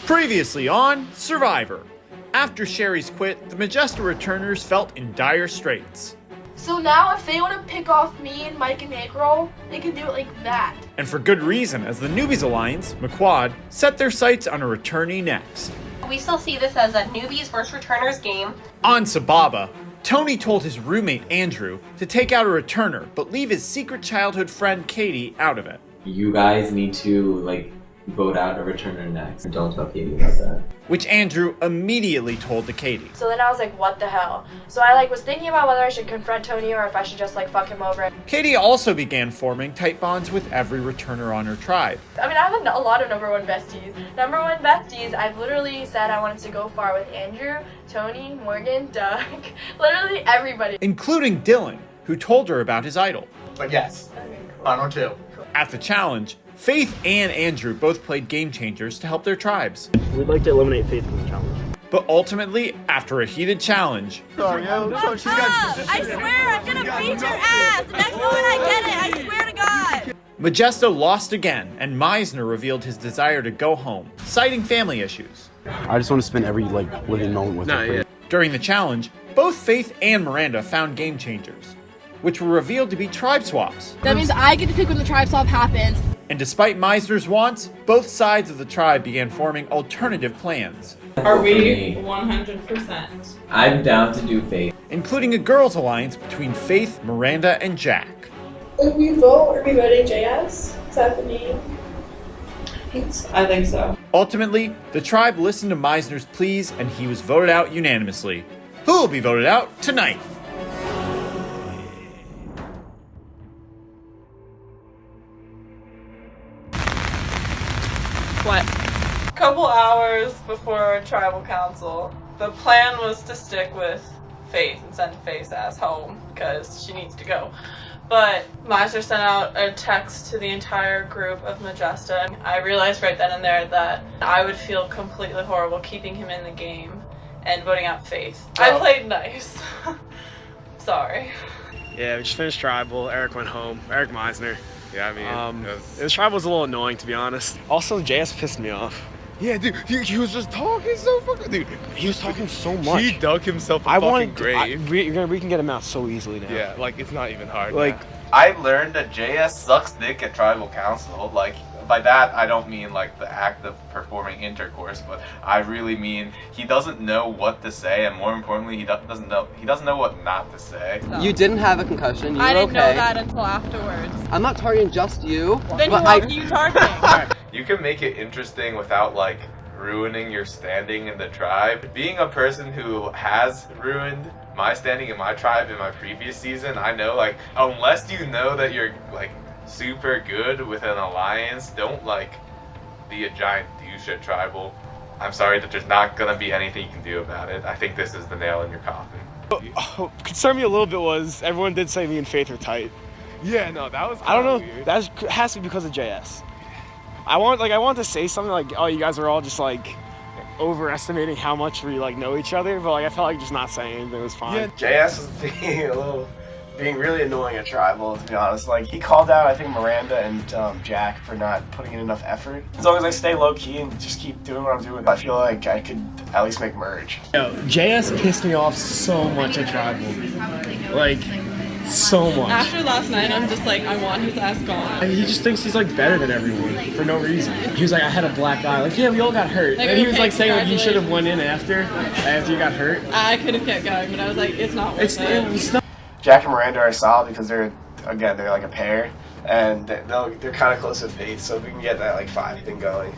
Previously on Survivor. After Sherry's quit, the Majesta returners felt in dire straits. So now if they want to pick off me and Mike and April, they can do it like that. And for good reason, as the Newbies Alliance, McQuad, set their sights on a returnee next. We still see this as a Newbies vs. Returners game. On Sababa, Tony told his roommate Andrew to take out a returner, but leave his secret childhood friend Katie out of it. You guys need to, vote out a returner next. Don't tell Katie about that. Which Andrew immediately told to Katie. So then I was like, what the hell? So I was thinking about whether I should confront Tony or if I should just fuck him over. Katie also began forming tight bonds with every returner on her tribe. I mean, I have a lot of number one besties. Number one besties, I've literally said I wanted to go far with Andrew, Tony, Morgan, Doug, literally everybody. Including Dylan, who told her about his idol. But yes, final two. At the challenge, Faith and Andrew both played game changers to help their tribes. We'd like to eliminate Faith from the challenge. But ultimately, after a heated challenge, I swear I'm gonna beat your ass! Next moment I get it, I swear to God! Modesto lost again, and Meisner revealed his desire to go home, citing family issues. I just want to spend every living moment with her. During the challenge, both Faith and Miranda found game changers, which were revealed to be tribe swaps. That means I get to pick when the tribe swap happens. And despite Meisner's wants, both sides of the tribe began forming alternative plans. Are we 100%? I'm down to do Faith. Including a girls' alliance between Faith, Miranda, and Jack. If we vote, are we voting JS? Is that the name? I think so. Ultimately, the tribe listened to Meisner's pleas and he was voted out unanimously. Who will be voted out tonight? What? Couple hours before tribal council, the plan was to stick with Faith and send Faith's ass home because she needs to go. But Meister sent out a text to the entire group of Majesta, and I realized right then and there that I would feel completely horrible keeping him in the game and voting out Faith. I played nice. Sorry. Yeah, we just finished tribal. Eric went home. Eric Meisner. Yeah, I mean, this tribal was a little annoying, to be honest. Also, JS pissed me off. Yeah, dude, he was just talking so fucking. Dude, he was talking so much. He dug himself a fucking grave. We can get him out so easily now. Yeah, it's not even hard. I learned that JS sucks dick at tribal council. By that I don't mean the act of performing intercourse, but I really mean he doesn't know what to say, and more importantly, he doesn't know what not to say. You didn't have a concussion. You're I didn't know okay. that until afterwards. I'm not targeting just you. Then but what are you targeting? You can make it interesting without ruining your standing in the tribe. Being a person who has ruined my standing in my tribe in my previous season, I know unless you know that you're super good with an alliance, don't be a giant douche at tribal. I'm sorry that there's not gonna be anything you can do about it. I think this is the nail in your coffin. What concerned me a little bit was everyone did say me and Faith were tight. Yeah, no, that was. I don't know. Weird. That has to be because of JS. I want to say something oh, you guys are all just overestimating how much we know each other, but I felt just not saying anything was fine. Yeah, JS is being really annoying at tribal, to be honest. He called out, I think, Miranda and Jack for not putting in enough effort. As long as I stay low key and just keep doing what I'm doing, I feel like I could at least make merge. Yo, JS pissed me off so much at tribal. So much. After last night, I'm just I want his ass gone. He just thinks he's better than everyone for no reason. He was I had a black eye. Yeah, we all got hurt. And he was saying you should have went in after you got hurt. I could have kept going, but I was it's not worth it. It's not. Jack and Miranda are solid because they're a pair, and they're kind of close with Faith. So if we can get that 5 thing going,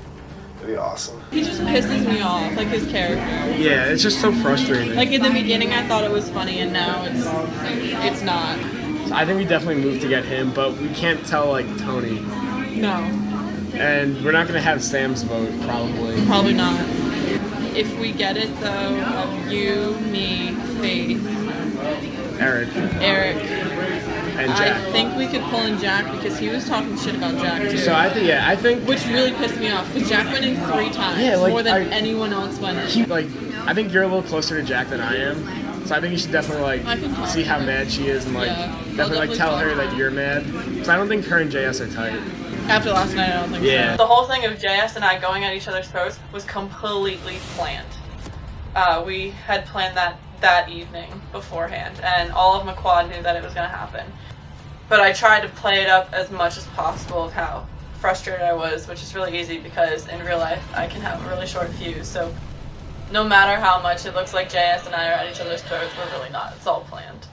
it'd be awesome. He just pisses me off, his character. Yeah, it's just so frustrating. In the beginning, I thought it was funny, and now it's not. I think we definitely moved to get him, but we can't tell Tony. No. And we're not gonna have Sam's vote probably. Probably not. If we get it though, of you, me, Faith, Eric, and Jack. I think we could pull in Jack because he was talking shit about Jack too. So I think which really pissed me off because Jack went in 3 times, more than anyone else went in. I think you're a little closer to Jack than I am, so I think you should definitely see how mad she is and definitely tell her that you're mad. Because I don't think her and JS are tight. After last night, I don't think Yeah. so. The whole thing of JS and I going at each other's throats was completely planned. We had planned that evening beforehand, and all of McQuad knew that it was going to happen. But I tried to play it up as much as possible of how frustrated I was, which is really easy because in real life I can have a really short fuse. So no matter how much it looks like JS and I are at each other's throats, we're really not. It's all planned.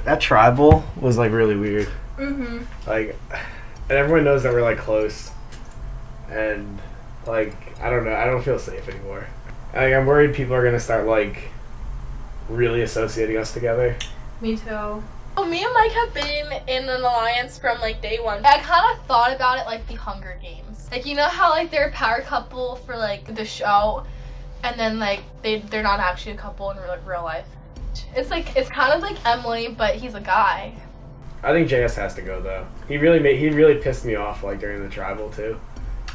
That tribal was like really weird. Mm-hmm. Like, and everyone knows that we're like close, and like I don't know, I don't feel safe anymore. Like I'm worried people are gonna start like really associating us together. Me too. Oh, me and Mike have been in an alliance from like day one. I kind of thought about it like the Hunger Games. Like, you know how like they're a power couple for like the show, and then like they're not actually a couple in real life. It's like, it's kind of like Emily, but he's a guy. I think JS has to go though. He really pissed me off like during the tribal too.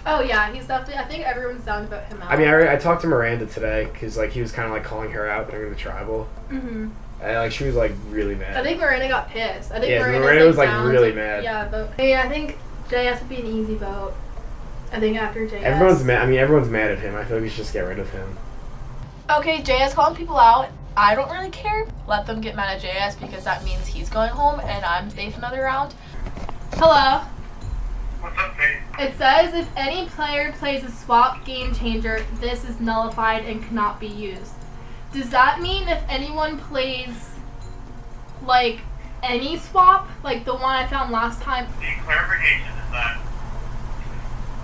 Oh yeah, he's definitely. I think everyone's down to vote him out. I mean, I talked to Miranda today because like he was kind of like calling her out during the tribal, Mhm. and like she was like really mad. I think Miranda got pissed. I think Miranda was like down really to- mad. Yeah, but I think JS would be an easy vote. I think after JS. Everyone's mad. I mean, everyone's mad at him. I feel like we should just get rid of him. Okay, JS calling people out. I don't really care. Let them get mad at JS because that means he's going home and I'm safe another round. Hello. What's up, Faith? It says if any player plays a swap game changer, this is nullified and cannot be used. Does that mean if anyone plays like any swap, like the one I found last time? The clarification is that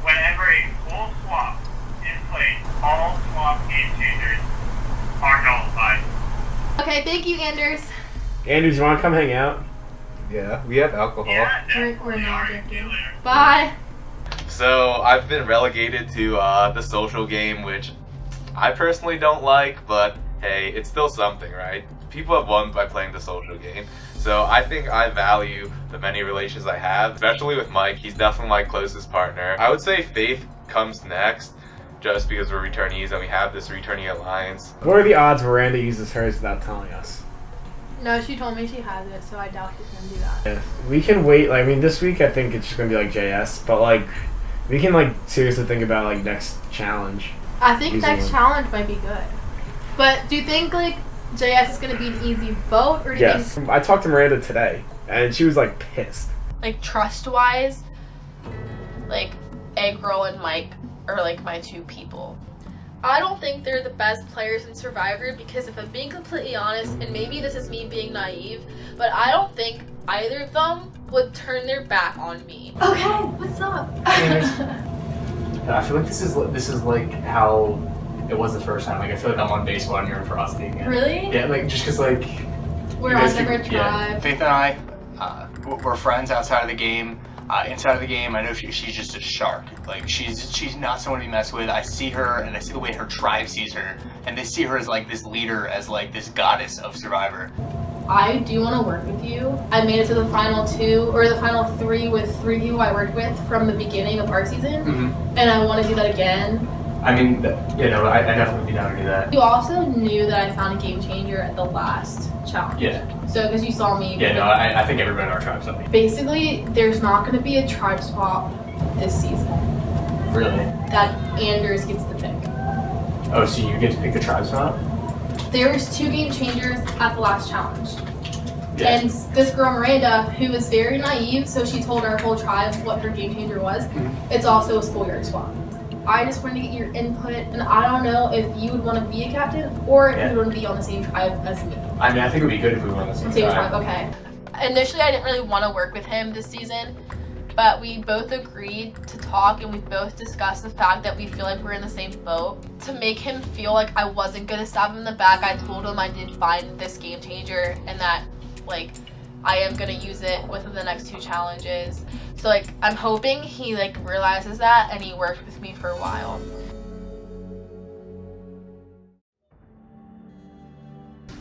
whenever a full swap is played, all swap game changers are nullified. Okay, thank you, Anders. Andrews, you want to come hang out? Yeah, we have alcohol. We're not drinking. Bye. So I've been relegated to the social game, which I personally don't like, but hey, it's still something, right? People have won by playing the social game. So I think I value the many relations I have, especially with Mike. He's definitely my closest partner. I would say Faith comes next, just because we're returnees and we have this returnee alliance. What are the odds Miranda uses hers without telling us? No, she told me she has it, so I doubt she's gonna do that. Yeah, we can wait. Like, I mean, this week I think it's just gonna be like JS, but like we can like seriously think about like next challenge. I think Easy next one. challenge might be good. But do you think like JS is gonna be an easy vote, or do you Yes, think? I talked to Miranda today, and she was like pissed. Like trust-wise, like Egg Roll and Mike are like my two people. I don't think they're the best players in Survivor because if I'm being completely honest, and maybe this is me being naive, but I don't think either of them would turn their back on me. Okay, what's up? I feel like this is like how it was the first time. Like I feel like I'm on base one here for us again. Really? Yeah, like just because like We're you on guys different keep- yeah. tribe. Faith and I, we're friends outside of the game. Inside of the game, I know she's just a shark. Like she's not someone to be messed with. I see her and I see the way her tribe sees her, and they see her as like this leader, as like this goddess of Survivor. I do want to work with you. I made it to the final 2 or the final 3 with 3 people I worked with from the beginning of our season, Mhm. and I want to do that again. I mean, you know, I definitely be down to do that. You also knew that I found a game changer at the last challenge. Yeah. So, because you saw me. Yeah, no, I think everybody in our tribe's something. Basically, there's not going to be a tribe swap this season. Really? That Anders gets the pick. Oh, so you get to pick the tribes map? There's 2 game changers at the last challenge. Yeah. And this girl Miranda, who was very naive, so she told our whole tribe what her game changer was. It's also a schoolyard swap. I just wanted to get your input, and I don't know if you would want to be a captain or if you would want to be on the same tribe as me. I mean, I think it would be good if we were on the same tribe. Okay. Initially, I didn't really want to work with him this season, but we both agreed to talk and we both discussed the fact that we feel like we're in the same boat. To make him feel like I wasn't going to stab him in the back, I told him I did find this game changer and that, like, I am going to use it within the next 2 challenges. So, like, I'm hoping he, like, realizes that and he worked with me for a while.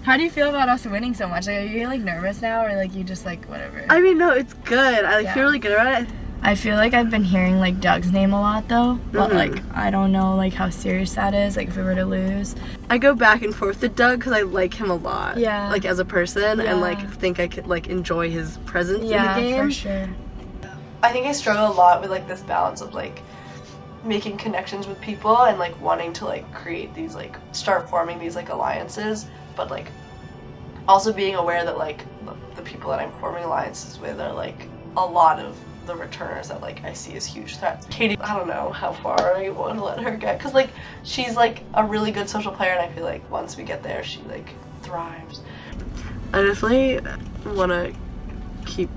How do you feel about us winning so much? Like, are you like nervous now, or like you just like whatever? I mean, no, it's good. I feel really good about it. I feel like I've been hearing like Doug's name a lot though, but like I don't know like how serious that is. Like if we were to lose, I go back and forth with Doug because I like him a lot. Yeah. Like as a person, and like think I could like enjoy his presence in the game. Yeah, for sure. I think I struggle a lot with like this balance of like making connections with people and like wanting to like create these like start forming these like alliances, but like also being aware that like the people that I'm forming alliances with are like a lot of the returners that like I see as huge threats. Katie, I don't know how far I want to let her get because like she's like a really good social player, and I feel like once we get there she like thrives. I definitely want to keep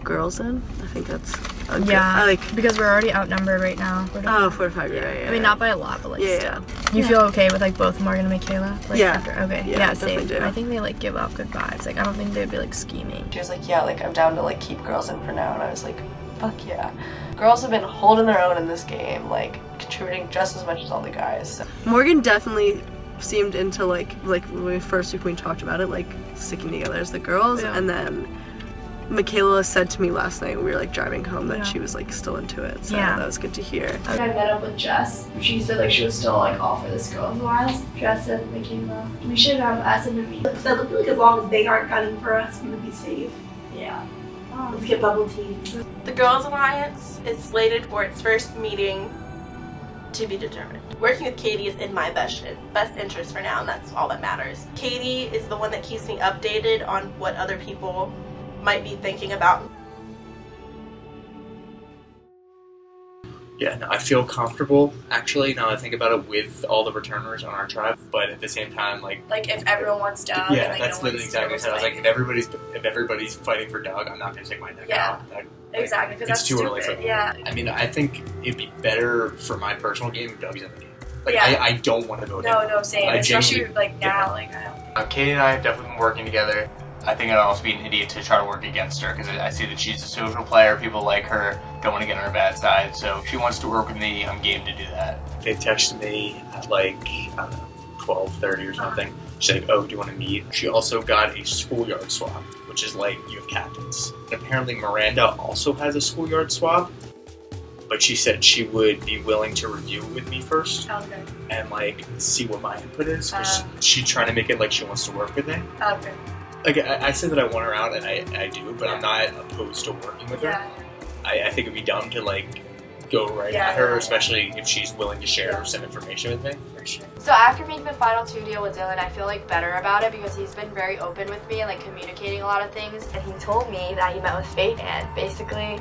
girls in. I think that's a good, Yeah, I like because we're already outnumbered right now. 4 to 5. 4 to 5, yeah. I mean, not by a lot, but like Yeah, still. You feel okay with like both Morgan and Michaela? Like, Yeah. After, okay. Yeah, I same. definitely do. I think they like give off good vibes. Like I don't think they'd be like scheming. She was like, yeah, like I'm down to like keep girls in for now, and I was like, fuck yeah. Girls have been holding their own in this game, like contributing just as much as all the guys. So. Morgan definitely seemed into like when we first week when we talked about it, like sticking together as the girls, and then Michaela said to me last night when we were like driving home that she was like still into it, so that was good to hear. I met up with Jess. She said like she was still like all for this girls alliance. Jess and Michaela, we should ask them to meet. Because I feel like as long as they aren't gunning for us, we would be safe. Yeah. Let's get bubble tea. The Girls Alliance is slated for its first meeting to be determined. Working with Katie is in my best interest for now, and that's all that matters. Katie is the one that keeps me updated on what other people might be thinking about. Yeah, no, I feel comfortable, actually, now that I think about it, with all the returners on our tribe, but at the same time, like if everyone wants Doug, yeah, and, like, that's no literally one's exactly what I said. I was like, if everybody's fighting for Doug, I'm not going to take my neck out. Exactly, because it's that's too stupid. early for me. Yeah. I mean, I think it'd be better for my personal game if Doug's in the game. Like, Yeah. I don't want to vote him. No, same. I Especially genuinely- like now, like I don't. Katie and I have definitely been working together. I think I'd almost be an idiot to try to work against her because I see that she's a social player. People like her, don't want to get on her bad side. So if she wants to work with me, I'm game to do that. They texted me at like, I don't know, 12:30 or something. She's like, oh, do you want to meet? She also got a schoolyard swap, which is like you have captains. And apparently Miranda also has a schoolyard swap, but she said she would be willing to review it with me first. Okay. And like see what my input is, because she's trying to make it like she wants to work with me. Okay. Like I said that I want her out, and I do, but I'm not opposed to working with her. Yeah. I think it'd be dumb to like go right at her, especially if she's willing to share some information with me. For sure. So after making the final 2 deal with Dylan, I feel like better about it because he's been very open with me and like communicating a lot of things. And he told me that he met with Fate, and basically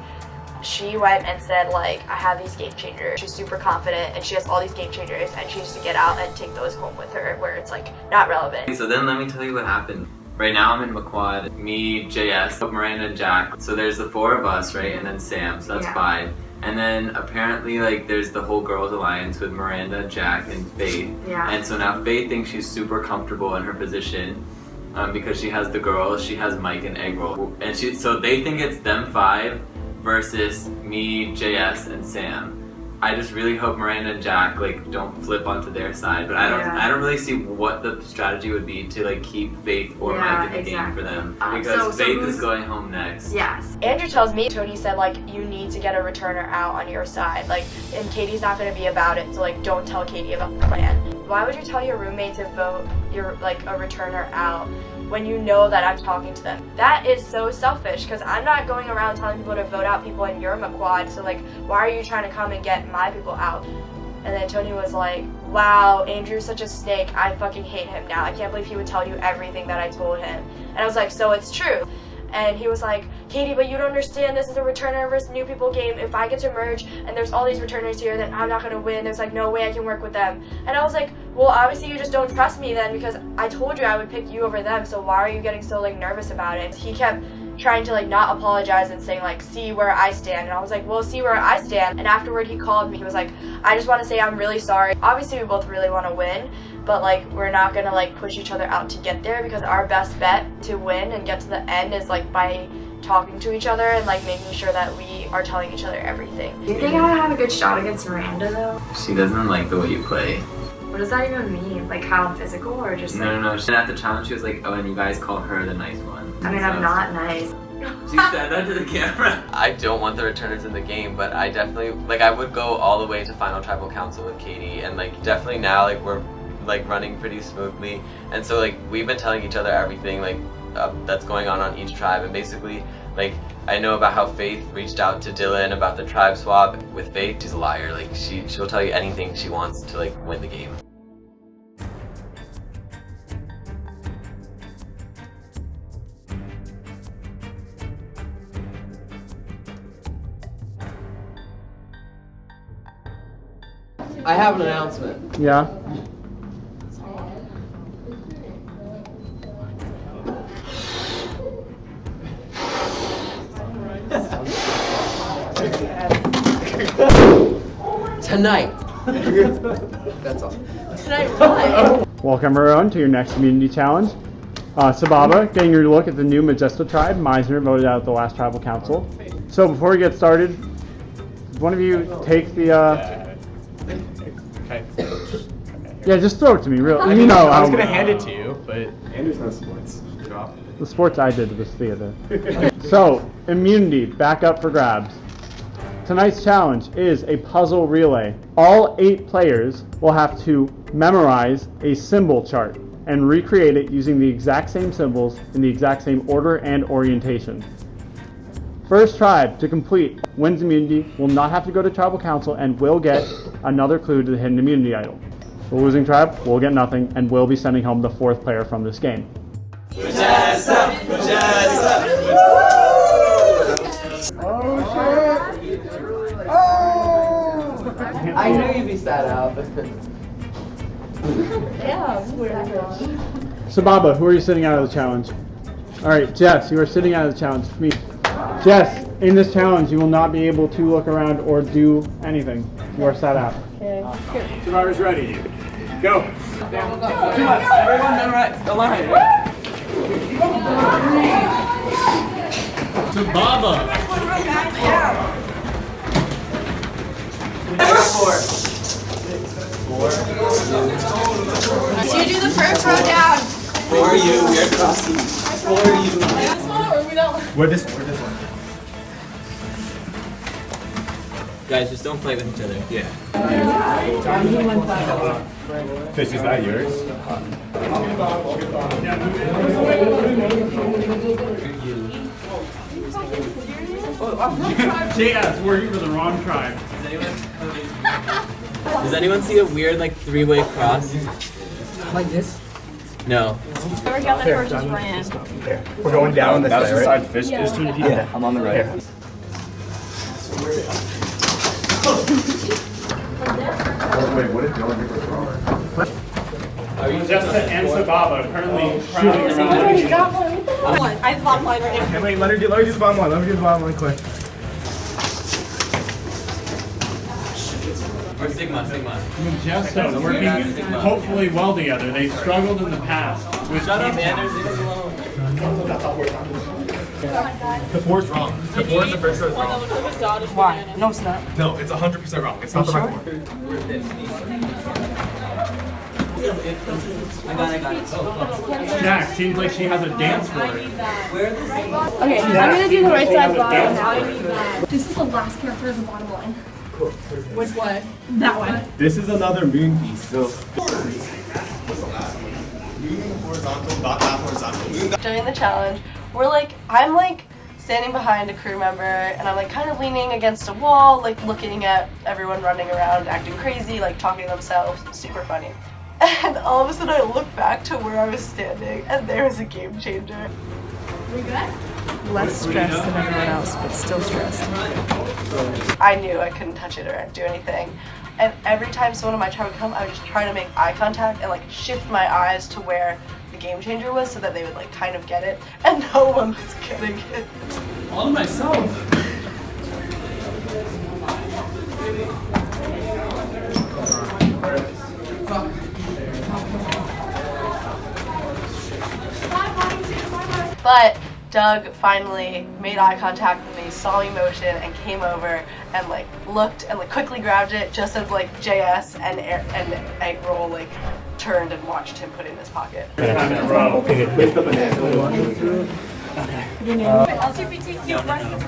she went and said like, I have these game changers. She's super confident and she has all these game changers, and she needs to get out and take those home with her where it's like not relevant. So then let me tell you what happened. Right now I'm in McQuad, me, JS, Miranda, and Jack. So there's the 4 of us, right? And then Sam, so that's 5. And then apparently like there's the whole girls alliance with Miranda, Jack, and Faith. Yeah. And so now Faith thinks she's super comfortable in her position because she has the girls, she has Mike and Eggroll. And so they think it's them 5 versus me, JS, and Sam. I just really hope Miranda and Jack like don't flip onto their side, but I don't really see what the strategy would be to like keep Faith or Mike in the game for them, because Faith is going home next. Yes. Andrew tells me, Tony said like, you need to get a returner out on your side, like, and Katie's not going to be about it, so like don't tell Katie about the plan. Why would you tell your roommate to vote your like a returner out when you know that I'm talking to them? That is so selfish, because I'm not going around telling people to vote out people in your McQuad, so like why are you trying to come and get my people out? And then Tony was like, wow, Andrew's such a snake. I fucking hate him now. I can't believe he would tell you everything that I told him. And I was like, so it's true. And he was like, Katie, but you don't understand. This is a returner versus new people game. If I get to merge and there's all these returners here, then I'm not going to win. There's like no way I can work with them. And I was like, well, obviously you just don't trust me then, because I told you I would pick you over them. So why are you getting so like nervous about it? He kept trying to like not apologize and saying like, see where I stand. And I was like, well, see where I stand. And afterward he called me. He was like, I just want to say I'm really sorry. Obviously we both really want to win, but like we're not gonna like push each other out to get there, because our best bet to win and get to the end is like by talking to each other and like making sure that we are telling each other everything. Do you think I have a good shot against Miranda though? She doesn't like the way you play. What does that even mean? Like how I'm physical or just like... No. She, at the challenge, she was like, oh, and you guys call her the nice one. I mean, I'm not nice. She said that to the camera. I don't want the returners in the game, but I definitely, like, I would go all the way to Final Tribal Council with Katie, and like, definitely now, like, we're like running pretty smoothly, and so like, we've been telling each other everything, like, that's going on each tribe, and basically, like, I know about how Faith reached out to Dylan about the tribe swap. With Faith, she's a liar. Like, she'll tell you anything she wants to like win the game. I have an announcement. Yeah. Tonight. That's all. Tonight what? Welcome everyone to your next community challenge. Sababa, getting your look at the new Majesto tribe. Meisner voted out at the last tribal council. So before we get started, one of you take the yeah, just throw it to me, real. I You know, I was gonna hand it to you, but Andrew's no sports. Drop. The sports I did was theater. So, immunity, back up for grabs. Tonight's challenge is a puzzle relay. All 8 players will have to memorize a symbol chart and recreate it using the exact same symbols in the exact same order and orientation. First tribe to complete wins immunity, will not have to go to tribal council, and will get another clue to the hidden immunity idol. The losing tribe will get nothing and will be sending home the 4th player from this game. I knew you'd be sad out. Sababa, who are you sitting out of the challenge? Alright, Jess, you are sitting out of the challenge. Me. Jess, in this challenge, you will not be able to look around or do anything. You are sat out. Okay. Survivor's ready. Go. Everyone memorize the line. Sababa. Number 4. So you do the first row down. For you, we are crossing. For you. Or we don't. Where this one? Guys, just don't fight with each other. Yeah. Fish, is that yours? JS, working for the wrong tribe. Does anyone see a weird like 3-way cross? Like this? No. We're the first ran. We're going down this That's way, the right? side Fish Yeah. is to. Yeah, I'm on the right. Wait, what did Dylan get wrong? Jessica and Sababa currently prowling around. I thought mine right now. Okay, wait, let her do the bottom one. Let me do the bottom one quick. Or Sigma. Majesto working hopefully well together. They struggled in the past. Shut up, man. There's alone. The 4's wrong. The 4's the first row is wrong. Why? No, it's not. No, it's 100% wrong. It's not the right one. I got it. Jack seems like she has a dance for it. Okay, I'm gonna do the right side bottom now. This is the last character of the bottom line. Which one? That one. This is another moon piece, so. During the challenge, I'm like standing behind a crew member, and I'm like kind of leaning against a wall, like looking at everyone running around, acting crazy, like talking to themselves. Super funny. And all of a sudden I look back to where I was standing, and there was a game changer. We good? Less stressed than everyone else, but still stressed. I knew I couldn't touch it or do anything. And every time someone on my tribe would come, I would just try to make eye contact and like shift my eyes to where the game changer was so that they would like kind of get it. And no one was getting it. All to myself. But Doug finally made eye contact with me, saw me motion, and came over and like looked and like quickly grabbed it, just as like JS and Egg Roll like turned and watched him put it in his pocket. LGBT,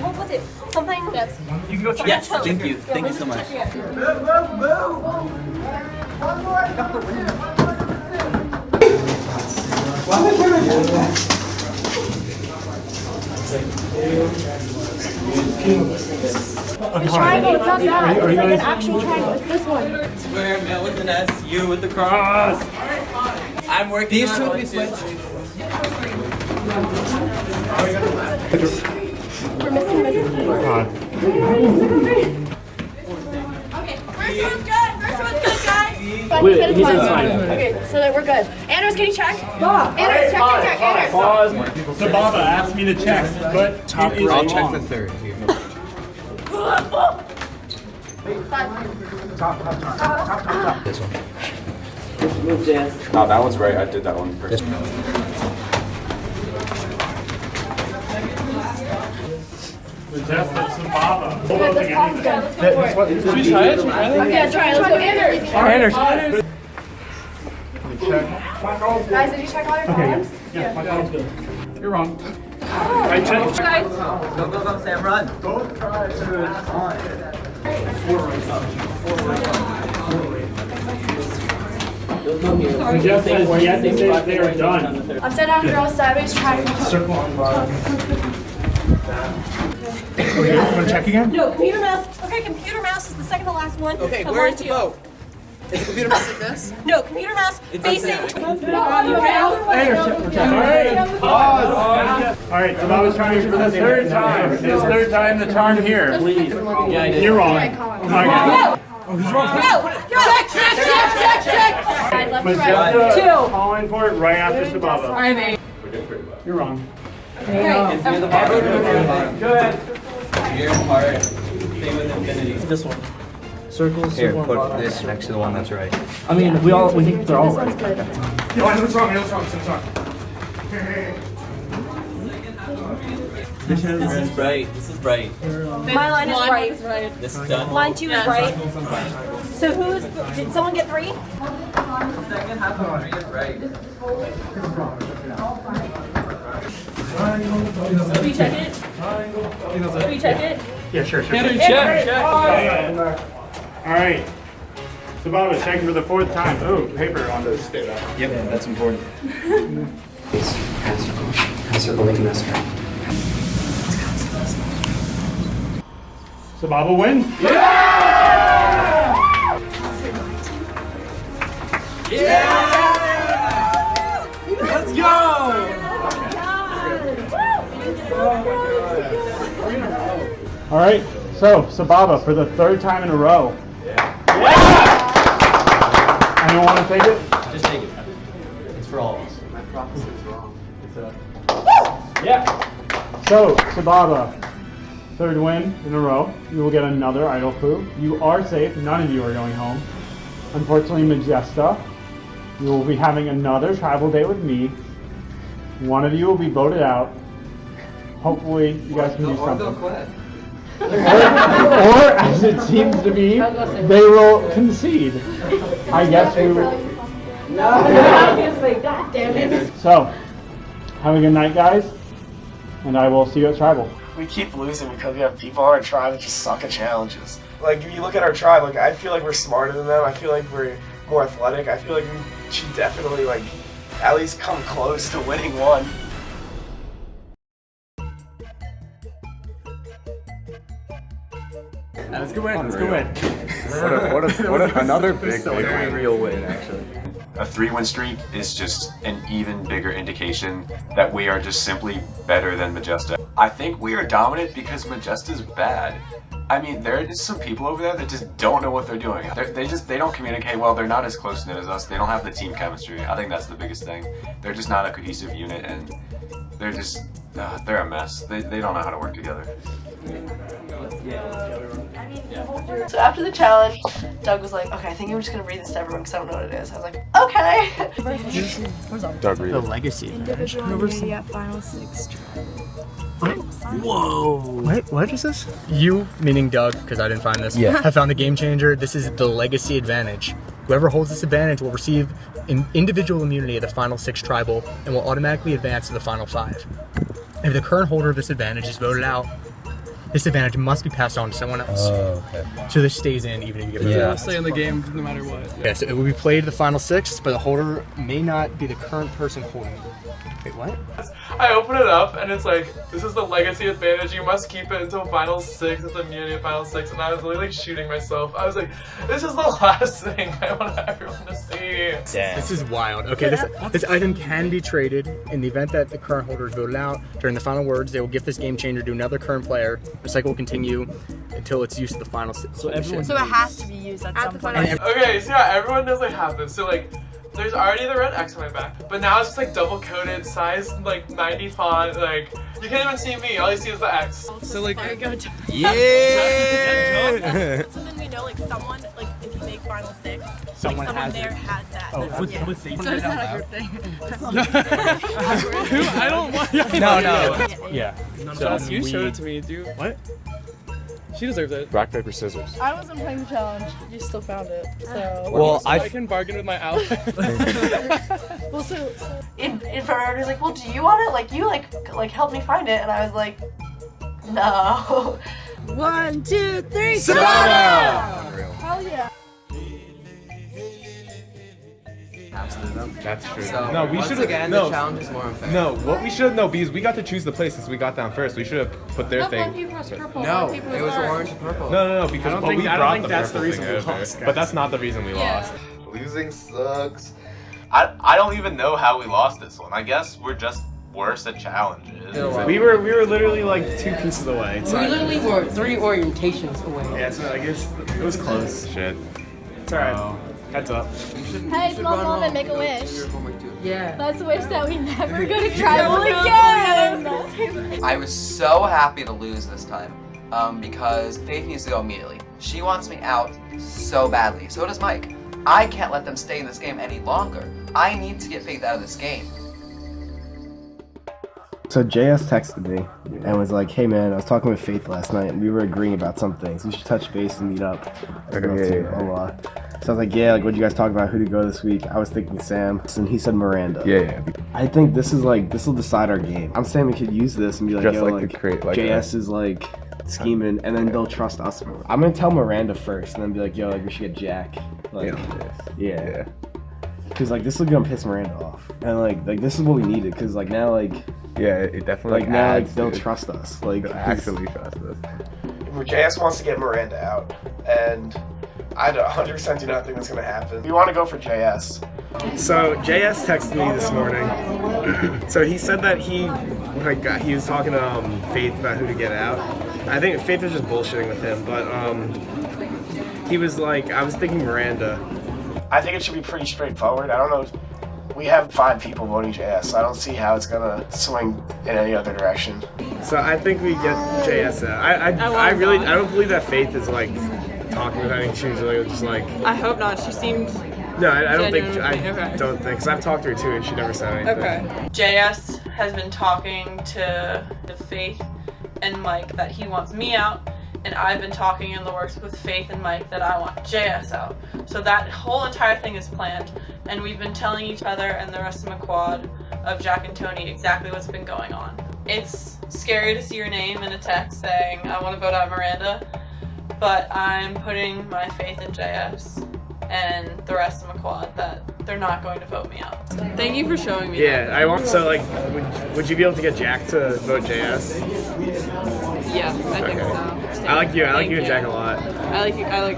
what was it? Something that's... You can go check. Yes, thank you. Thank you so much. Triangle, it's not that. It's like an actual triangle. It's this one. Square, male with an S, U with the cross. I'm working These on two will one be too. switched. We're missing this. Okay, first one's good. First one's good, guys. Wait, he's inside. Okay, so that we're good. Anders, can you check? Anders, check. Anders. Pause. So Baba asked me to check, but Top it is I'll wrong. check the third here. Top. This one. Move, Jazz. No, that one's right. I did that one first. Just some Baba. Should we try it? Okay, try it. Let's go, Anders. Guys, did you check all your columns? Yeah, my column's good. You're wrong. I checked. Guys. Go, Sam, run. Don't try to Just says yes, they say they are done. Upside down girl, sideways triangle. Circle on bottom. Okay, you want to check again? No, computer mouse. Okay, computer mouse is the second to last one. Okay, Come where on is the to. boat? Is the computer mouse like this? No, computer mouse facing. Alright, pause. Alright, so I was trying for the third time. It's third time the charm here. Please. Yeah, I did. You're wrong. Oh my God. Oh, he's wrong. Check. Guys, left to right. Two. Calling for it right after Sababa. Alright, mate. You're wrong. It's near the bottom. Good. Your heart. Same with infinity. This one. Circles. Here, put this next to the one that's right. I mean, we think they're all right. Yo, I know what's wrong. What's wrong? This is right. This is right. My line is right. This is done. Line 2 is right. So did someone get 3? Second half of 3 is right. Can we check it? Can we check it? Yeah, sure. Check. Alright. Sababa checking for the fourth time. Oh, paper on this. Yep, that's important. Circle making this right. Sababa wins. Let's go! Alright, so Sababa for the third time in a row. Anyone want to take it? Just take it. It's for all of us. My prophecy is wrong. Yeah. So, Sababa, third win in a row. You will get another idol clue. You are safe. None of you are going home. Unfortunately, Majesta, you will be having another tribal day with me. One of you will be voted out. Hopefully, you guys can do something. Or, as it seems to be, they will concede. I guess we will. God damn it. So, have a good night, guys, and I will see you at Tribal. We keep losing because we have people on our tribe that just suck at challenges. Like, if you look at our tribe, like, I feel like we're smarter than them. I feel like we're more athletic. I feel like we should definitely, like, at least come close to winning one. Let's go win. Let's go win. Another big Very real win, actually. A 3-win streak is just an even bigger indication that we are just simply better than Majesta. I think we are dominant because Majesta's bad. I mean, there are just some people over there that just don't know what they're doing. They don't communicate well. They're not as close-knit as us. They don't have the team chemistry. I think that's the biggest thing. They're just not a cohesive unit, and they're just, they're a mess. They don't know how to work together. So after the challenge, Doug was like, okay, I think I'm just gonna read this to everyone because I don't know what it is. I was like, okay. Doug, read The it. legacy. Individual immunity at final 6 Whoa! What is this? You, meaning Doug, because I didn't find this, have found the game changer. This is the legacy advantage. Whoever holds this advantage will receive an individual immunity at the final 6 tribal and will automatically advance to the final 5. If the current holder of this advantage is voted out, this advantage must be passed on to someone else. Oh, okay. So this stays in even if you get it. It'll stay in the game no matter what. Yeah, so it will be played the final 6, but the holder may not be the current person holding it. Wait, what? I open it up and it's like, this is the legacy advantage. You must keep it until final 6. It's immunity at final 6. And I was literally like shooting myself. I was like, this is the last thing I want everyone to see. Damn. This is wild. Okay, this item can be traded in the event that the current holder is voted out. During the final words, they will give this game changer to another current player. The cycle will continue until its use to the final 6. So it has to be used at some point. Okay, so yeah, everyone knows I have this. So like, there's already the red X on my back, but now it's just like double coated, size like 90 font. Like you can't even see me. All you see is the X. So like, yeah. So then we know like someone, like if you make final 6, Someone like, has there it. has that. Oh, That's- with yeah. safety So it's out not a loud? group thing. Who? I don't want. No. Yeah. Jess, you showed it to me, dude. What? She deserves it. Rock, paper, scissors. I wasn't playing the challenge. You still found it. So. Well, I can bargain with my ally. Well, so in Fernando was like, well, do you want it? Like, you like help me find it, and I was like, no. 1, 2, 3, Savannah! Hell yeah. That's true. So, no, we once should again, no, the challenge is more unfair. No, what we should know because we got to choose the place since we got down first. We should have put their thing. No, it was orange and purple. No, because I don't think that's the reason we over. lost, But that's not the reason we lost. Losing sucks. I don't even know how we lost this one. I guess we're just worse at challenges. We were literally like 2 pieces away. We literally were 3 orientations away. Yeah, so I guess it was close. Shit. It's alright. Heads up. Hey, small moment, make a wish. Yeah. Let's wish that we never go to tribal again. I was so happy to lose this time because Faith needs to go immediately. She wants me out so badly. So does Mike. I can't let them stay in this game any longer. I need to get Faith out of this game. So JS texted me and was like, hey man, I was talking with Faith last night and we were agreeing about some things. We should touch base and meet up. Blah. So I was like, yeah, like what'd you guys talk about? Who to go this week? I was thinking Sam, and he said Miranda. Yeah. I think this will decide our game. I'm saying we could use this and be like, Just yo, like like to create like JS is like scheming, and then they'll trust us more. I'm gonna tell Miranda first and then be like, yo, like we should get Jack. Like, yeah. Cause like this is gonna piss Miranda off, and like this is what we needed. Cause like now like it definitely like now like adds they'll to it. trust us. Like They'll actually trust us. JS wants to get Miranda out, and I 100% do not think that's gonna happen. We want to go for JS. So JS texted me this morning. So he said that he was talking to Faith about who to get out. I think Faith was just bullshitting with him, but he was like, I was thinking Miranda. I think it should be pretty straightforward. I don't know. We have 5 people voting JS, so I don't see how it's gonna swing in any other direction. So I think we get JS out. I don't believe that Faith is like talking with her. I think she was really just like. I hope not. She seemed. No, I don't think. Okay. Don't think. Cause I've talked to her too, and she never said anything. Okay. JS has been talking to Faith and Mike that he wants me out, and I've been talking in the works with Faith and Mike that I want JS out. So that whole entire thing is planned, and we've been telling each other and the rest of my quad of Jack and Tony exactly what's been going on. It's scary to see your name in a text saying, I want to vote out Miranda, but I'm putting my faith in JS and the rest of my quad that they're not going to vote me out. Thank you for showing me. Yeah, I want. So like, would you be able to get Jack to vote JS? Yeah, I think so. I like you. I like you and Thank Jack a lot. I like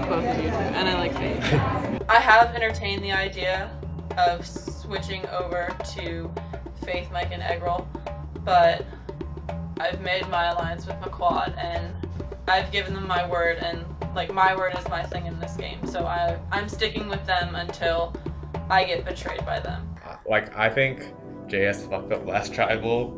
both of you too, and I like Faith. I have entertained the idea of switching over to Faith, Mike, and Eggroll, but I've made my alliance with McQuad, and I've given them my word, and like my word is my thing in this game, so I'm sticking with them until I get betrayed by them. Like, I think JS fucked up last tribal,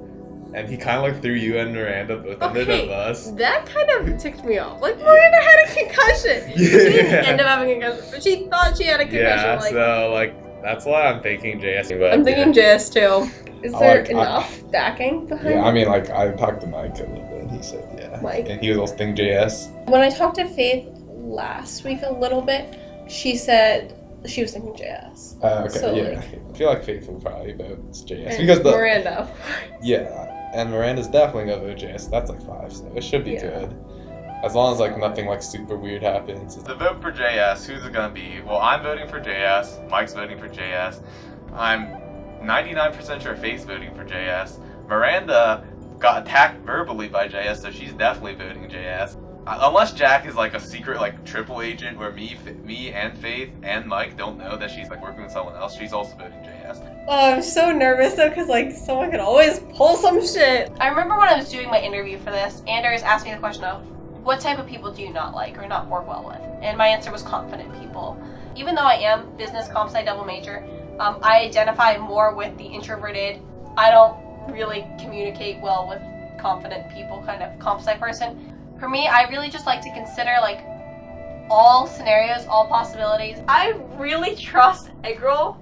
and he kind of like threw you and Miranda both under the bus. That kind of ticked me off. Like, Miranda had a concussion. She didn't end up having a concussion, but she thought she had a concussion. Yeah, like, so like that's why I'm thinking JS. But I'm thinking JS too. Is I there like- enough backing behind? Yeah, I mean, like, I talked to Mike a little bit, and he said, yeah. Mike? And he was also thinking JS. When I talked to Faith last week a little bit, she said she was thinking JS. Okay, So, yeah. like- I feel like Faith will probably vote JS. And Because the Miranda. Yeah, and Miranda's definitely gonna vote JS. That's like 5, so it should be good. As long as like nothing like super weird happens. The vote for JS, who's it gonna be? Well, I'm voting for JS. Mike's voting for JS. I'm 99% sure Faith's voting for JS. Miranda got attacked verbally by JS, so she's definitely voting JS. Unless Jack is like a secret like triple agent where me and Faith and Mike don't know that she's like working with someone else, she's also voting JS. Oh, I'm so nervous though, because like someone could always pull some shit. I remember when I was doing my interview for this, Anders asked me the question of, what type of people do you not like or not work well with? And my answer was confident people. Even though I am business comp sci double major, I identify more with the introverted, I don't really communicate well with confident people kind of comp sci person. For me, I really just like to consider like all scenarios, all possibilities. I really trust Eggroll.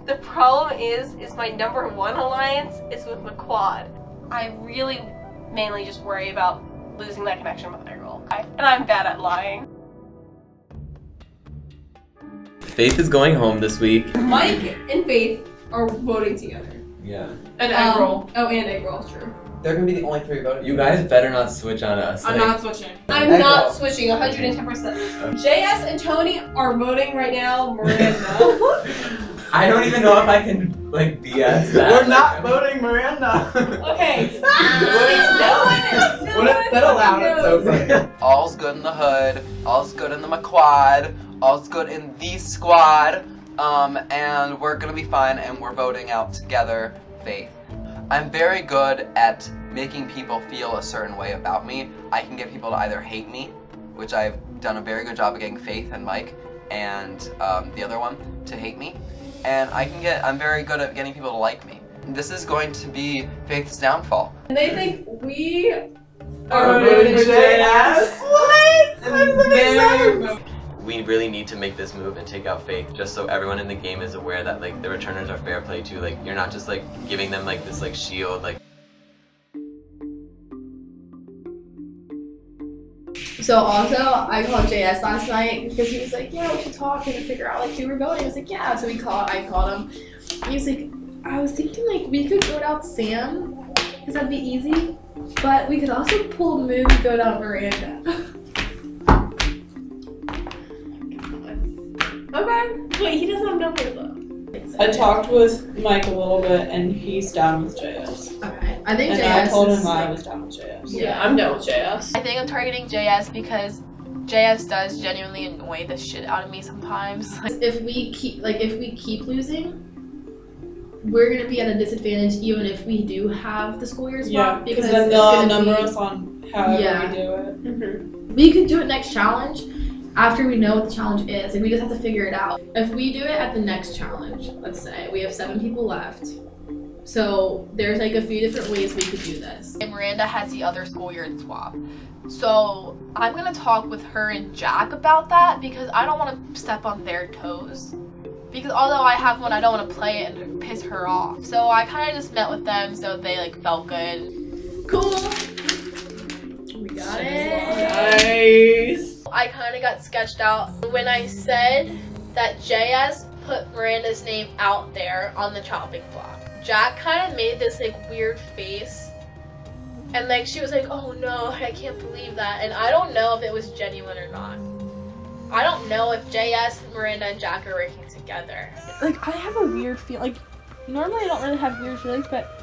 The problem is my number one alliance is with McQuad. I really mainly just worry about losing that connection with Eggroll. And I'm bad at lying. Faith is going home this week. Mike and Faith are voting together. Yeah. And Eggroll. Oh, and Eggroll, true. They're gonna be the only 3 voting. You guys better not switch on us. I'm like- not switching. I'm not switching 110%. JS and Tony are voting right now. Miranda. I don't even know if I can like BS that. We're not voting Miranda. Okay. When it's said aloud, it's so funny. All's good in the hood. All's good in the McQuad. All's good in the squad. And we're gonna be fine. And we're voting out together, Faith. I'm very good at making people feel a certain way about me. I can get people to either hate me, which I've done a very good job of getting Faith and Mike, and the other one to hate me. And I'm very good at getting people to like me. This is going to be Faith's downfall. And they think we are voting JS? What? That doesn't make sense. We really need to make this move and take out Faith, just so everyone in the game is aware that like the returners are fair play too. Like you're not just like giving them like this like shield. Like. So also, I called JS last night because he was like, yeah, we should talk and figure out like who we're voting. I was like, yeah. So I called him. He was like, I was thinking like we could vote out Sam because that'd be easy, but we could also pull a move and vote out Miranda. Okay. Wait, he doesn't have numbers though. I talked with Mike a little bit, and he's down with JS. Okay. I think and JS I told is him I like- was down with JS. Yeah, I'm down with JS. I think I'm targeting JS because JS does genuinely annoy the shit out of me sometimes. If we keep losing, we're gonna be at a disadvantage even if we do have the school year swap Yeah, because then they'll outnumber us on however Yeah. we do it. We could do it next challenge after we know what the challenge is, and we just have to figure it out. If we do it at the next challenge, let's say we have 7 people left, so there's like a few different ways we could do this. And Miranda has the other school year swap. So I'm gonna talk with her and Jack about that because I don't want to step on their toes. Because although I have one, I don't want to play it and piss her off. So I kind of just met with them so they like felt good. Cool. We got it. Nice. I kind of got sketched out when I said that JS put Miranda's name out there on the chopping block. Jack kind of made this like weird face, and like she was like, oh no, I can't believe that, and I don't know if it was genuine or not. I don't know if JS, Miranda, and Jack are working together. together. Like, I have a weird feel. Like, normally I don't really have weird feelings, but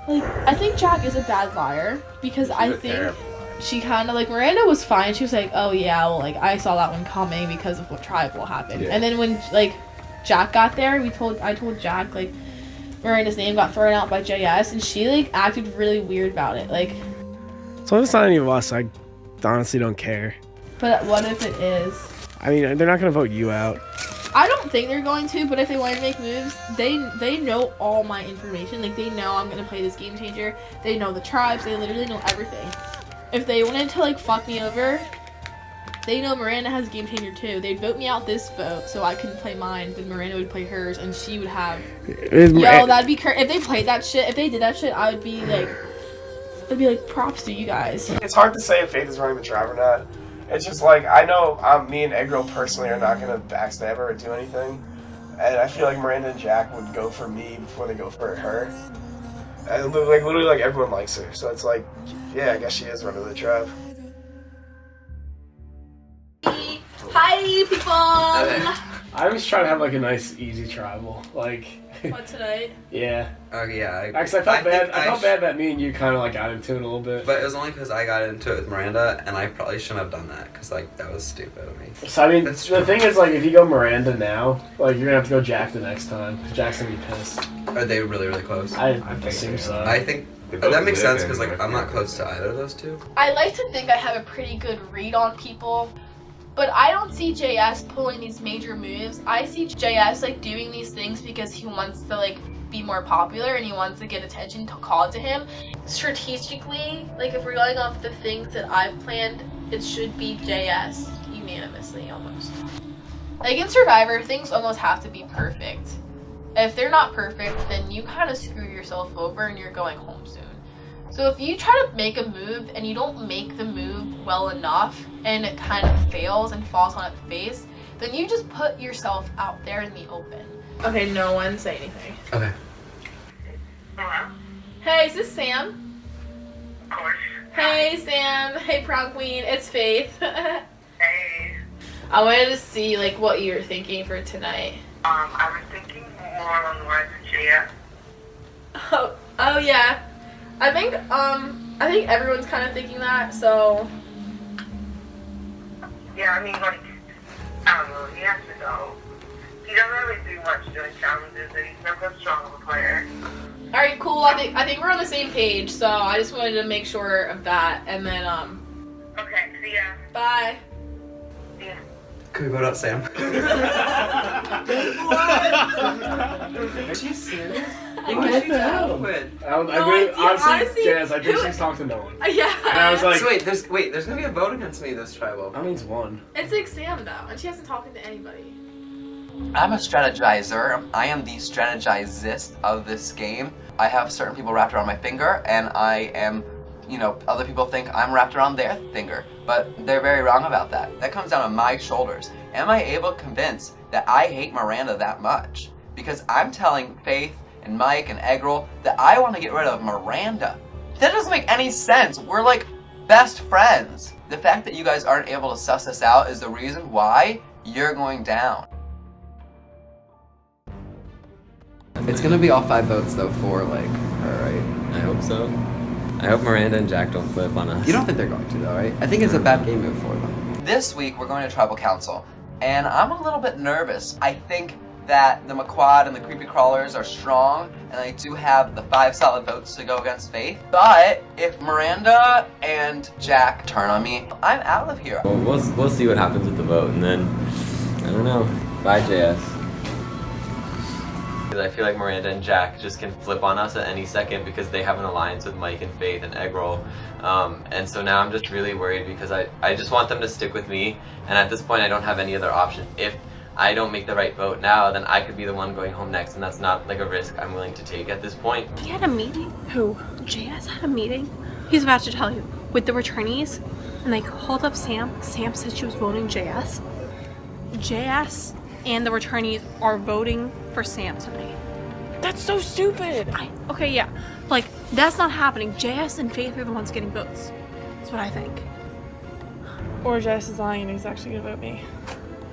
like, I think Jack is a bad liar because I think she kind of like Miranda was fine. She was like, oh yeah, well, like I saw that one coming because of what tribal happened. Yeah. And then when like Jack got there, I told Jack like Miranda's name got thrown out by JS, and she like acted really weird about it. Like, So if it's not any of us, I honestly don't care. but what if it is? I mean, they're not gonna vote you out. I don't think they're going to, but if they want to make moves, they know all my information. Like, they know I'm gonna play this game changer. They know the tribes. They literally know everything. If they wanted to like fuck me over, they know Miranda has a game changer too. They'd vote me out this vote so I couldn't play mine, but Miranda would play hers, and she would have. Yo, that'd be crazy. If they played that shit, if they did that shit, I would be like, I'd be like, props to you guys. It's hard to say if Faith is running the tribe or not. It's just like, I know me and Egro personally are not going to backstab her or do anything. And I feel like Miranda and Jack would go for me before they go for her. And literally like everyone likes her. So it's like, yeah, I guess she is running the tribe. Hi, people! I was trying to have like a nice, easy tribal. Like. What, tonight? Yeah. Oh yeah. Actually, I felt bad that me and you kind of like got into it a little bit. But it was only because I got into it with Miranda, and I probably shouldn't have done that because like that was stupid of me. So I mean, the thing is, like, if you go Miranda now, like you're gonna have to go Jack the next time. Jack's gonna be pissed. Are they really, really close? I assume so. I think that makes sense because like I'm not close to either of those two. I like to think I have a pretty good read on people, but I don't see JS pulling these major moves. I see JS like doing these things because he wants to like be more popular and he wants to get attention to call to him. Strategically, like if we're going off the things that I've planned, it should be JS unanimously almost. Like in Survivor, things almost have to be perfect. If they're not perfect, then you kind of screw yourself over and you're going home soon. So if you try to make a move and you don't make the move well enough and it kind of fails and falls on its face, then you just put yourself out there in the open. Okay, no one say anything. Okay. Hey, is this Sam? Of course. Hey, Sam. Hey, prom queen. It's Faith. Hey. I wanted to see like what you were thinking for tonight. I was thinking more along the lines of Gia. Oh yeah. I think everyone's kind of thinking that, so. Yeah, I mean, like, I don't know, he has to go. He doesn't really do much doing challenges, and he's never that strong of a player. Alright, cool. I think we're on the same page, so I just wanted to make sure of that, and then, Okay, see ya. Bye. See ya. Can we vote out Sam? Are you serious? What's that? Honestly, Jazz, I think she's talked to no one. Yeah. And I was like, so wait, there's gonna be a vote against me this tribal. That means one. It's like Sam though, and she hasn't talked to anybody. I'm a strategizer. I am the strategizist of this game. I have certain people wrapped around my finger, and I am, other people think I'm wrapped around their finger, but they're very wrong about that. That comes down to my shoulders. Am I able to convince that I hate Miranda that much? Because I'm telling Faith and Mike and Eggrel that I want to get rid of Miranda. That doesn't make any sense. We're like best friends. The fact that you guys aren't able to suss this out is the reason why you're going down. It's gonna be all 5 votes though for like her, right? I hope so. I hope Miranda and Jack don't flip on us. You don't think they're going to though, right? I think it's a bad game move for them. This week we're going to Tribal Council, and I'm a little bit nervous. I think that the McQuad and the Creepy Crawlers are strong, and I do have the 5 solid votes to go against Faith. But if Miranda and Jack turn on me, I'm out of here. Well, we'll see what happens with the vote, and then, I don't know. Bye, JS. I feel like Miranda and Jack just can flip on us at any second because they have an alliance with Mike and Faith and Eggroll. And so now I'm just really worried because I just want them to stick with me, and at this point I don't have any other option. If I don't make the right vote now, then I could be the one going home next, and that's not like a risk I'm willing to take at this point. He had a meeting. Who? JS had a meeting. He's about to tell you. With the returnees. And they called up Sam. Sam said she was voting JS. JS and the returnees are voting for Sam tonight. That's so stupid. Okay, yeah. Like, that's not happening. JS and Faith are the ones getting votes. That's what I think. Or JS is lying and he's actually gonna vote me.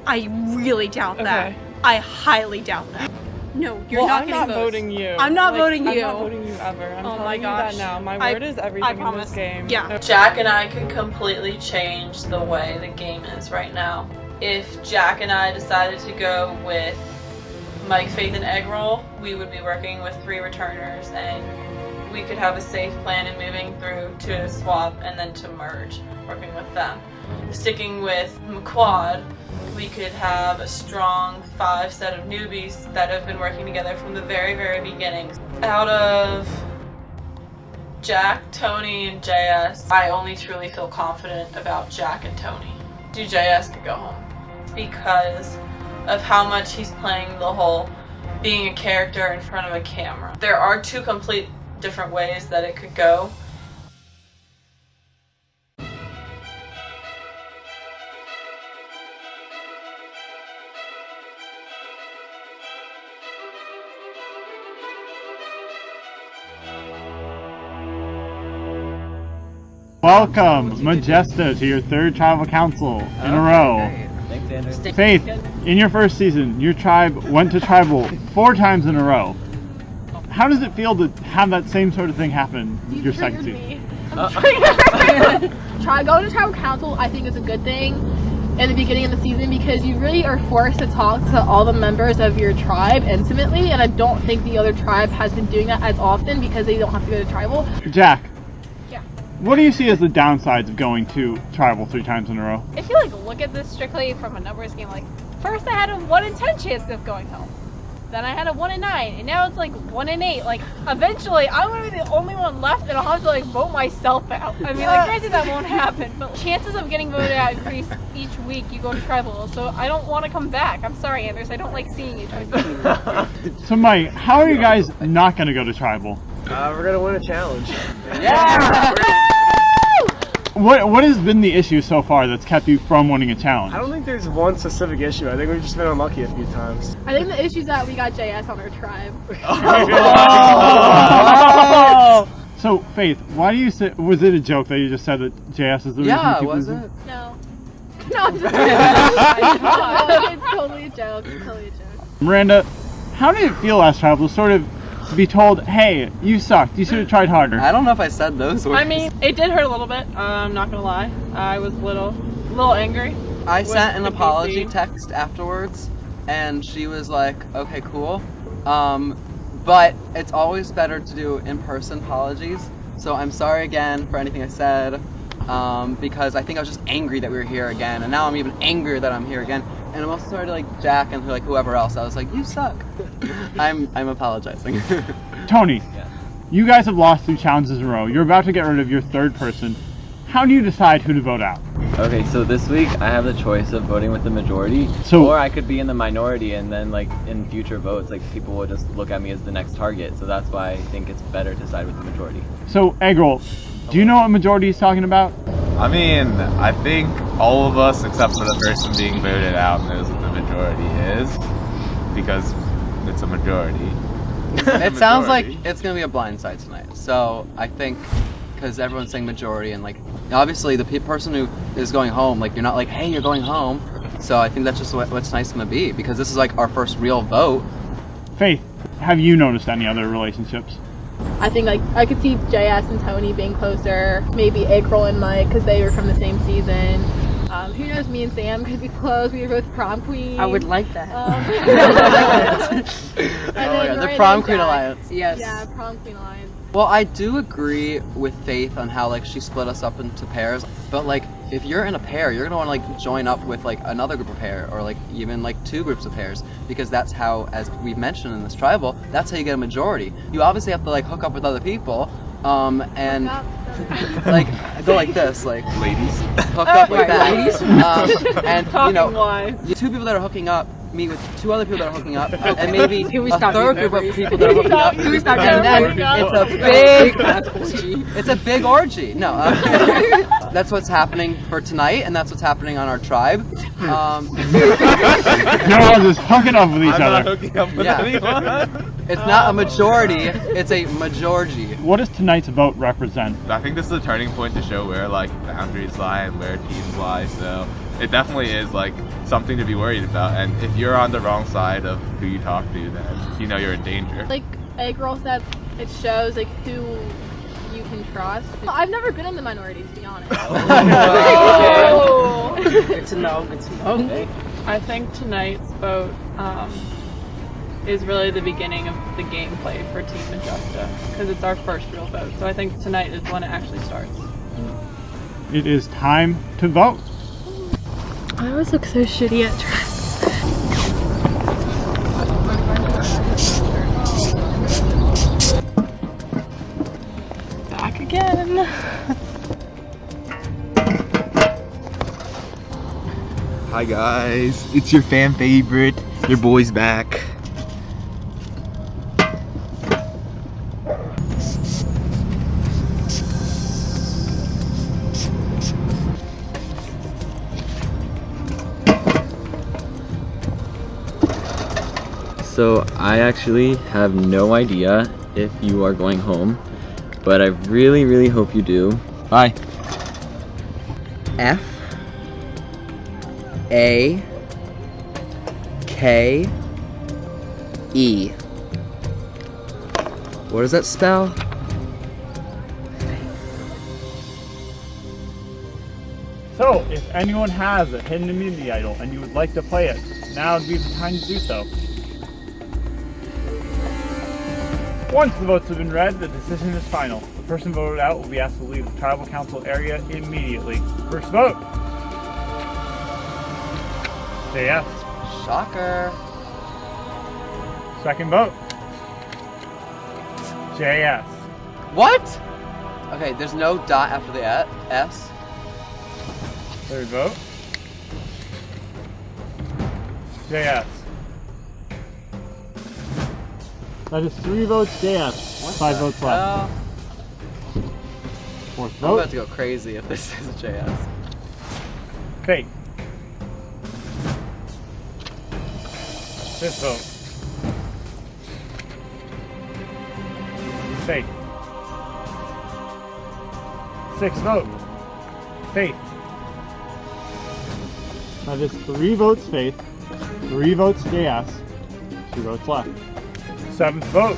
I really doubt that. I highly doubt that. No, you're Well, not I'm getting not votes. voting you. I'm not Like, voting you. I'm not voting you ever. I'm Oh telling my you gosh. that now. My I- word is I everything in promise. this game. Yeah. Jack and I could completely change the way the game is right now. If Jack and I decided to go with Mike, Faith, and Eggroll, we would be working with 3 returners, and we could have a safe plan in moving through to swap and then to merge, working with them. Sticking with McQuad, we could have a strong 5 set of newbies that have been working together from the very, very beginning. Out of Jack, Tony, and JS, I only truly feel confident about Jack and Tony. JS could go home because of how much he's playing the whole being a character in front of a camera. There are 2 complete different ways that it could go. Welcome, Majesta, to your 3rd tribal council in a row. Thanks, Andrew. Faith, in your first season, your tribe went to tribal 4 times in a row. How does it feel to have that same sort of thing happen your second season? Going to tribal council, I think, is a good thing in the beginning of the season because you really are forced to talk to all the members of your tribe intimately, and I don't think the other tribe has been doing that as often because they don't have to go to tribal. Jack, what do you see as the downsides of going to tribal 3 times in a row? If you look at this strictly from a numbers game, first I had a 1 in 10 chance of going home. Then I had a 1 in 9, and now it's 1 in 8. Eventually I'm gonna be the only one left and I'll have to vote myself out. I mean, granted that won't happen, but chances of getting voted out increase each week you go to tribal, so I don't want to come back. I'm sorry, Anders, I don't like seeing you. So Mike, how are you guys not gonna go to tribal? We're gonna win a challenge. Yeah! What has been the issue so far that's kept you from winning a challenge? I don't think there's one specific issue. I think we've just been unlucky a few times. I think the issue is that we got JS on our tribe. So Faith, why do you say? Was it a joke that you just said that JS is the reason? Yeah, you keep was losing? it? No. No, I'm just kidding. No, it's totally a joke. It's totally a joke. Miranda, how did it feel last tribal to sort of be told, hey, you sucked, you should have tried harder? I don't know if I said those words. I mean, it did hurt a little bit. I'm not gonna lie. I was a little angry. I sent an with apology PC. text afterwards, and she was like, okay, cool. But it's always better to do in-person apologies. So I'm sorry again for anything I said, because I think I was just angry that we were here again, and now I'm even angrier that I'm here again. And I'm also sorry to Jack and whoever else. I was like, you suck. I'm apologizing. Tony, you guys have lost 2 challenges in a row. You're about to get rid of your 3rd person. How do you decide who to vote out? Okay, so this week I have the choice of voting with the majority, or I could be in the minority, and then in future votes, people will just look at me as the next target. So that's why I think it's better to side with the majority. So Eggroll, do you know what majority is talking about? I mean, I think all of us, except for the person being voted out, knows what the majority is, because it's a majority. It sounds like it's gonna be a blindside tonight. So I think, because everyone's saying majority, and obviously the person who is going home, you're not hey, you're going home. So I think that's just what's nice gonna be, because this is our first real vote. Faith, have you noticed any other relationships? I think I could see JS and Tony being closer, maybe Eggroll and Mike because they were from the same season. Who knows, me and Sam could be close. We were both prom queens. I would like that. The prom queen alliance. Yes. Yeah, prom queen alliance. Well, I do agree with Faith on how she split us up into pairs, but if you're in a pair, you're gonna want to join up with another group of pair, or even 2 groups of pairs, because that's how, as we've mentioned in this tribal, that's how you get a majority. You obviously have to hook up with other people, and go like this, ladies, hook up like that, ladies. And you 2 people that are hooking up meet with 2 other people that are hooking up, and maybe a 3rd group of people that are hooking up. Can we stop doing that? It's a big orgy. No. that's what's happening for tonight, and that's what's happening on our tribe. You're all just hooking up with each other. I'm not hooking up with anyone. It's not a majority, it's a majority. What does tonight's vote represent? I think this is a turning point to show where like boundaries lie and where teams lie. So it definitely is like something to be worried about. And if you're on the wrong side of who you talk to, then you know you're in danger. Like Egg Roll said, it shows like who you can trust. I've never been in the minority, to be honest. It's a no. It's a no. I think tonight's vote is really the beginning of the gameplay for Team Majusta because it's our first real vote. So I think tonight is when it actually starts. It is time to vote. I always look so shitty at dress. Back again. Hi guys, it's your fan favorite, your boy's back. So I actually have no idea if you are going home, but I really, really hope you do. Bye. F A K E. What does that spell? So, if anyone has a hidden immunity idol and you would like to play it, now would be the time to do so. Once the votes have been read, the decision is final. The person voted out will be asked to leave the tribal council area immediately. First vote. JS. Shocker. Second vote. JS. What? Okay, there's no dot after the S. Third vote. JS. That is 3 votes JS, 5 votes left. Fourth I'm vote. about to go crazy if this is a JS. Fate. Fifth vote. Fate. Sixth vote. Faith. That is 3 votes Faith, 3 votes JS, 2 votes left. Seventh vote.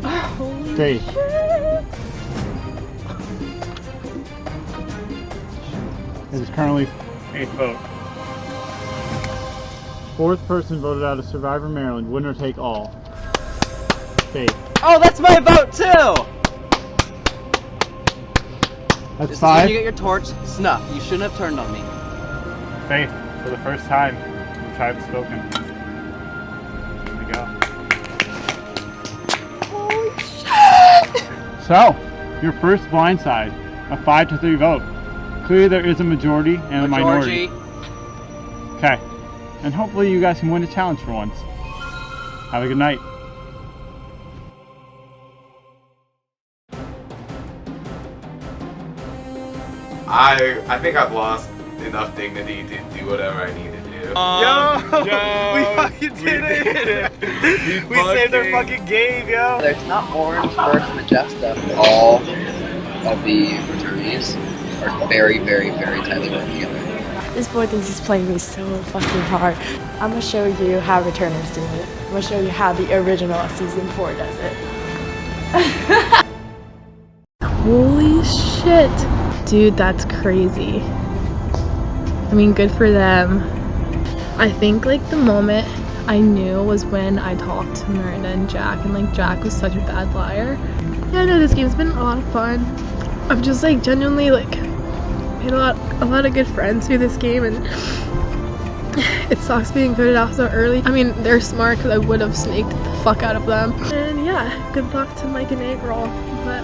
Holy Faith. shit. It is currently 8th vote. Fourth person voted out of Survivor Maryland, winner take all. Faith. Oh, that's my vote too! That's This is 5. when you get your torch snuff. You shouldn't have turned on me. Faith, for the first time, the tribe has spoken. Here we go. Holy shit! So, your first blindside, a 5-3 vote. Clearly there is a majority and a minority. Okay, and hopefully you guys can win a challenge for once. Have a good night. I think I've lost enough dignity to do whatever I need to do. We fucking did it! We saved our fucking game, yo! It's not Orange versus Majusta. All of the returnees are very, very, very tightly working together. This boy thinks he's playing me so fucking hard. I'm gonna show you how returners do it. I'm gonna show you how the original season 4 does it. Holy shit. Dude, that's crazy. I mean, good for them. I think like the moment I knew was when I talked to Miranda and Jack, and like Jack was such a bad liar. Yeah, I know this game's been a lot of fun. I've just like genuinely like made a lot of good friends through this game, and it sucks being voted out so early. I mean, they're smart because I would have snaked the fuck out of them. And yeah, good luck to Mike and Egg Roll. But